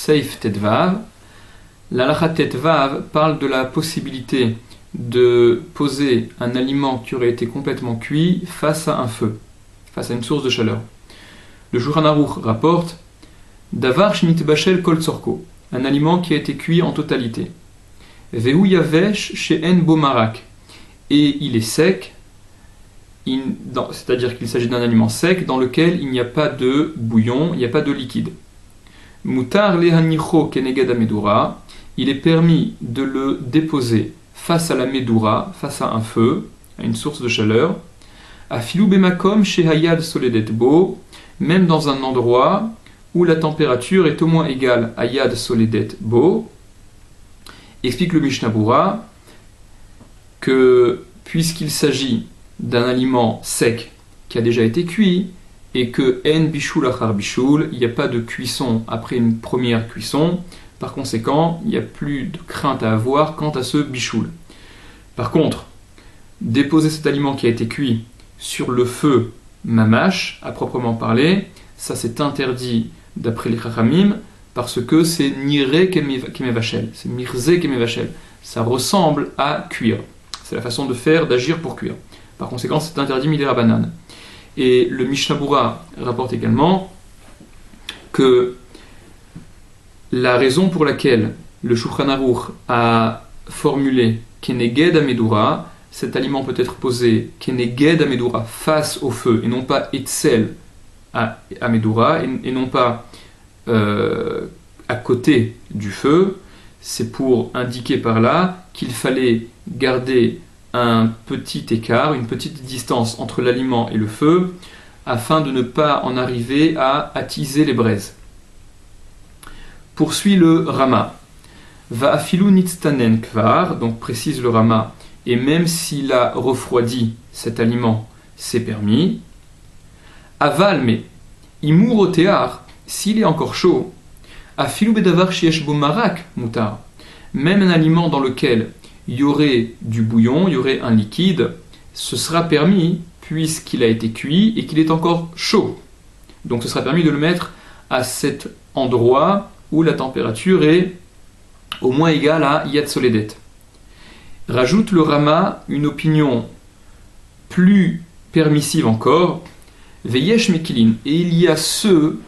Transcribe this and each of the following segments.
Seif Tetvav. L'Halakha Tetvav parle de la possibilité de poser un aliment qui aurait été complètement cuit face à un feu, face à une source de chaleur. Le Shulchan Aruch rapporte Davar shnit bashel kol tzorko, un aliment qui a été cuit en totalité. Vehu yavesh she'en bo marak, et il est sec, c'est-à-dire qu'il s'agit d'un aliment sec dans lequel il n'y a pas de bouillon, il n'y a pas de liquide. Mutar lehanicho keneged amedura, il est permis de le déposer face à la medura, face à un feu, à une source de chaleur. Afilu bemakom shehayad soledet bo, même dans un endroit où la température est au moins égale à yad soledet bo. Explique le Mishnah Bura que puisqu'il s'agit d'un aliment sec qui a déjà été cuit et que en bishul achar bishul, il n'y a pas de cuisson après une première cuisson, par conséquent, il n'y a plus de crainte à avoir quant à ce bishul. Par contre, déposer cet aliment qui a été cuit sur le feu mamash, à proprement parler, ça c'est interdit d'après les Chachamim, parce que c'est nire kemevachel, c'est mirze kemevachel, ça ressemble à cuire. C'est la façon de faire, d'agir pour cuire. Par conséquent, c'est interdit midera banane. Et le Mishnah Bura rapporte également que la raison pour laquelle le Shulchan Aruch a formulé keneged amedura, cet aliment peut être posé keneged amedura, face au feu, et non pas etzel à amedura, et non pas à côté du feu, c'est pour indiquer par là qu'il fallait garder un petit écart, une petite distance entre l'aliment et le feu, afin de ne pas en arriver à attiser les braises. Poursuit le Rama. Va afilu nitztanen kvar, donc précise le Rama, et même s'il a refroidi cet aliment, c'est permis. Aval, mais imur au théar, s'il est encore chaud, afilu bedavar shiesh bo marak mutar, même un aliment dans lequel il y aurait du bouillon, il y aurait un liquide, ce sera permis puisqu'il a été cuit et qu'il est encore chaud. Donc ce sera permis de le mettre à cet endroit où la température est au moins égale à yad soledet. Rajoute le Rama une opinion plus permissive encore, veyesh mekilin, et il y a ceux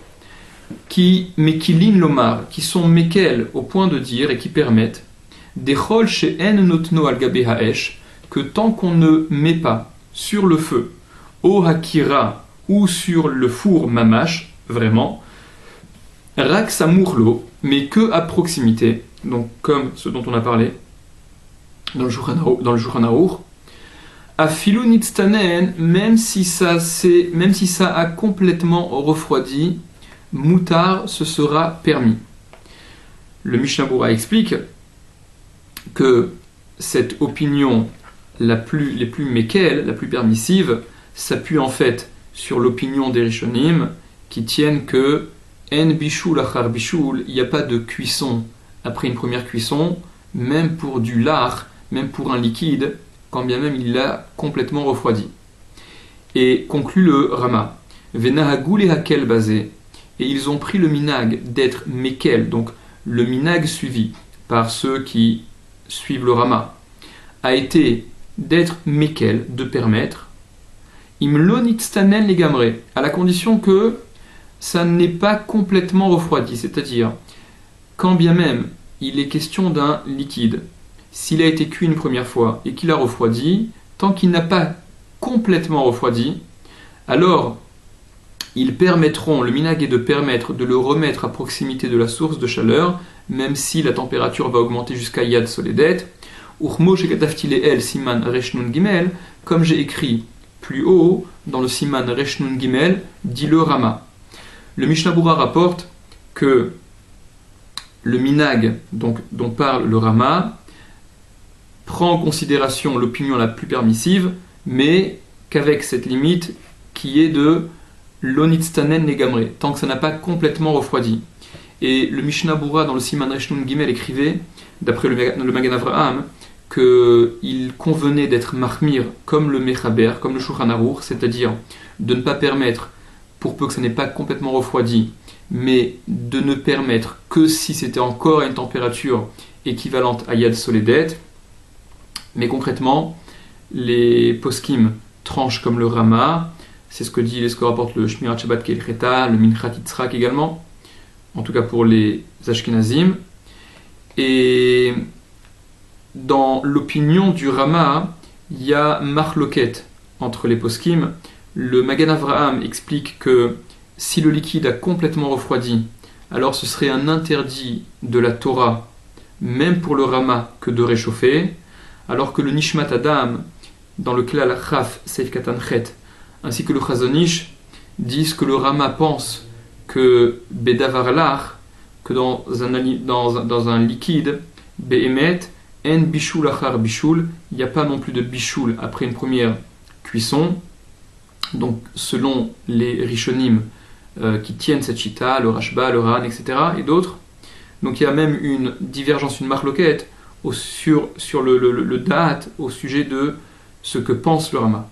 qui mekilin lomar, qui sont mekel au point de dire et qui permettent dechol she'en notno al gabe ha'esh, que tant qu'on ne met pas sur le feu au hakira ou sur le four mamash, vraiment, rak samurlo, mais que à proximité, donc comme ce dont on a parlé dans le Shulchan Aruch, afilu nitztanen, même si ça a complètement refroidi, mutar, ce sera permis. Le Mishnah Bura explique que cette opinion les plus méquelles, la plus permissive, s'appuie en fait sur l'opinion des Rishonim qui tiennent que en bishul achar bishul, il n'y a pas de cuisson après une première cuisson, même pour du lard, même pour un liquide, quand bien même il l'a complètement refroidi. Et conclut le Rama, venahagul et hakel basé, et ils ont pris le minag d'être mekel, donc le minag suivi par ceux qui suivent le Rama, a été d'être mekel, de permettre, imlonitztanen legamre, à la condition que ça n'est pas complètement refroidi, c'est-à-dire, quand bien même il est question d'un liquide, s'il a été cuit une première fois et qu'il a refroidi, tant qu'il n'a pas complètement refroidi, alors ils permettront, le minag est de permettre de le remettre à proximité de la source de chaleur, même si la température va augmenter jusqu'à yad soledet, urmo shekataftile el siman reshnun gimel, comme j'ai écrit plus haut dans le siman reshnun gimel, dit le Rama. Le Mishnah Bura rapporte que le minag, donc, dont parle le Rama, prend en considération l'opinion la plus permissive, mais qu'avec cette limite qui est de l'onitztanen negamre, tant que ça n'a pas complètement refroidi. Et le Mishnah Bura dans le Siman Reshnun Gimel écrivait, d'après le Magen Avraham, qu'il convenait d'être mahmir comme le Mechaber, comme le Shulchan Aruch, c'est-à-dire de ne pas permettre, pour peu que ça n'ait pas complètement refroidi, mais de ne permettre que si c'était encore à une température équivalente à Yad Soledet. Mais concrètement, les poskim tranchent comme le Rama, c'est ce que rapporte le Shmirat Shabbat Kelcheta, le Minchat Yitzhak également, en tout cas pour les Ashkenazim. Et dans l'opinion du Rama, il y a marloquet entre les poskim. Le Magan Avraham explique que si le liquide a complètement refroidi, alors ce serait un interdit de la Torah, même pour le Rama, que de réchauffer, alors que le Nishmat Adam, dans le Klal Chaf Seif Katan Chet, ainsi que le Chazon Ish, disent que le Rama pense que Bedavar Lach, que dans un liquide, Behemet, En Bishul Achar Bishul, il n'y a pas non plus de Bishul après une première cuisson. Donc selon les Rishonim qui tiennent cette chita, le Rashba, le Ran, etc. et d'autres. Donc il y a même une divergence, une marloquette sur le date au sujet de ce que pense le Rama.